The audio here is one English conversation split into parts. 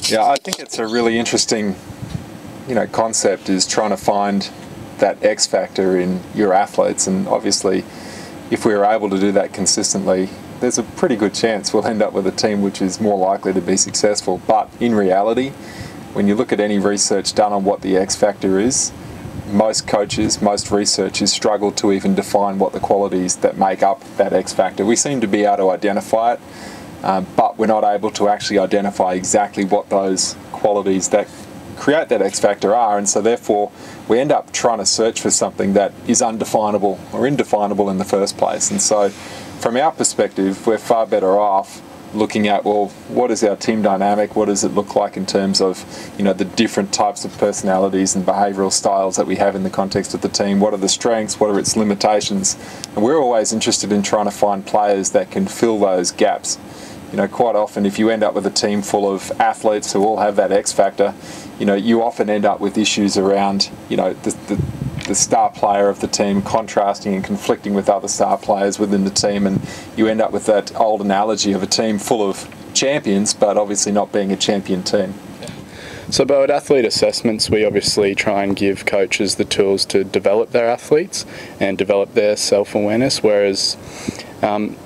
Yeah, I think it's a really interesting, concept, is trying to find that X factor in your athletes. And obviously, if we are able to do that consistently, there's a pretty good chance we'll end up with a team which is more likely to be successful. But in reality, when you look at any research done on what the X factor is, most coaches, most researchers struggle to even define what the qualities that make up that X factor. We seem to be able to identify it, but we're not able to actually identify exactly what those qualities that create that X factor are, and so therefore we end up trying to search for something that is undefinable or indefinable in the first place. And so from our perspective, we're far better off looking at, well, what is our team dynamic? What does it look like in terms of, the different types of personalities and behavioural styles that we have in the context of the team? What are the strengths? What are its limitations? And we're always interested in trying to find players that can fill those gaps. Quite often, if you end up with a team full of athletes who all have that X factor, you often end up with issues around, the star player of the team contrasting and conflicting with other star players within the team, and you end up with that old analogy of a team full of champions, but obviously not being a champion team. So, Bo, at athlete assessments, we obviously try and give coaches the tools to develop their athletes and develop their self-awareness, whereas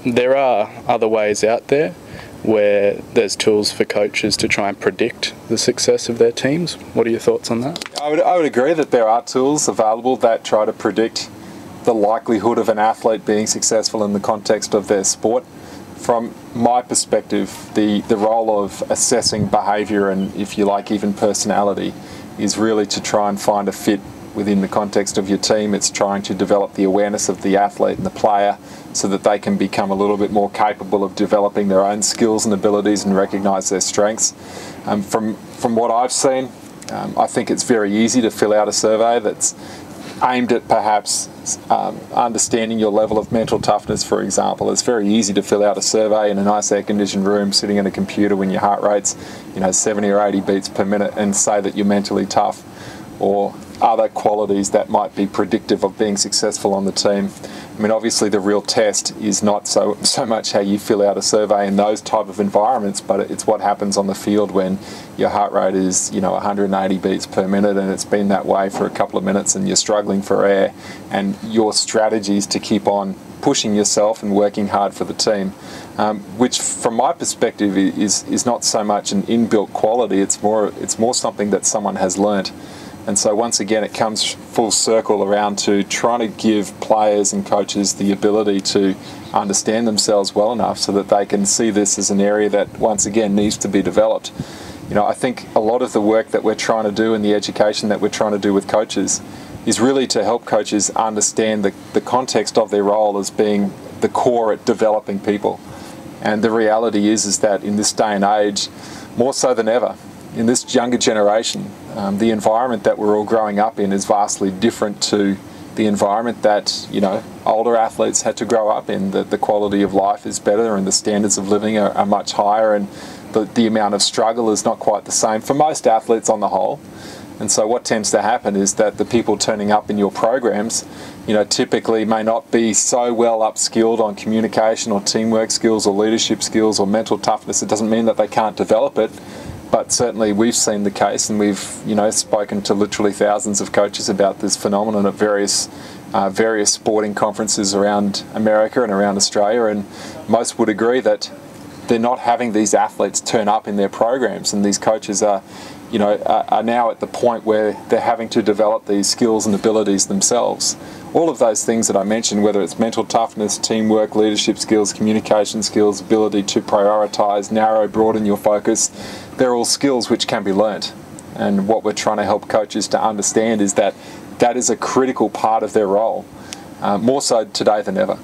there are other ways out there where there's tools for coaches to try and predict the success of their teams. What are your thoughts on that? I would agree that there are tools available that try to predict the likelihood of an athlete being successful in the context of their sport. From my perspective, the role of assessing behaviour and, if you like, even personality is really to try and find a fit within the context of your team. It's trying to develop the awareness of the athlete and the player so that they can become a little bit more capable of developing their own skills and abilities and recognise their strengths. From what I've seen, I think it's very easy to fill out a survey that's aimed at perhaps understanding your level of mental toughness, for example. It's very easy to fill out a survey in a nice air-conditioned room sitting at a computer when your heart rate's 70 or 80 beats per minute and say that you're mentally tough, or other qualities that might be predictive of being successful on the team. I mean, obviously the real test is not so much how you fill out a survey in those type of environments, but it's what happens on the field when your heart rate is 180 beats per minute and it's been that way for a couple of minutes and you're struggling for air, and your strategies to keep on pushing yourself and working hard for the team, which from my perspective is not so much an inbuilt quality, it's more something that someone has learnt. And so once again, it comes full circle around to trying to give players and coaches the ability to understand themselves well enough so that they can see this as an area that, once again, needs to be developed. I think a lot of the work that we're trying to do and the education that we're trying to do with coaches is really to help coaches understand the context of their role as being the core at developing people. And the reality is that in this day and age, more so than ever, in this younger generation, the environment that we're all growing up in is vastly different to the environment that older athletes had to grow up in. The quality of life is better and the standards of living are much higher, and the amount of struggle is not quite the same for most athletes on the whole. And so what tends to happen is that the people turning up in your programs typically may not be so well upskilled on communication or teamwork skills or leadership skills or mental toughness. It doesn't mean that they can't develop it, but certainly we've seen the case, and we've spoken to literally thousands of coaches about this phenomenon at various sporting conferences around America and around Australia, and most would agree that they're not having these athletes turn up in their programs, and these coaches are now at the point where they're having to develop these skills and abilities themselves. All of those things that I mentioned, whether it's mental toughness, teamwork, leadership skills, communication skills, ability to prioritise, narrow, broaden your focus, they're all skills which can be learnt. And what we're trying to help coaches to understand is that that is a critical part of their role, more so today than ever.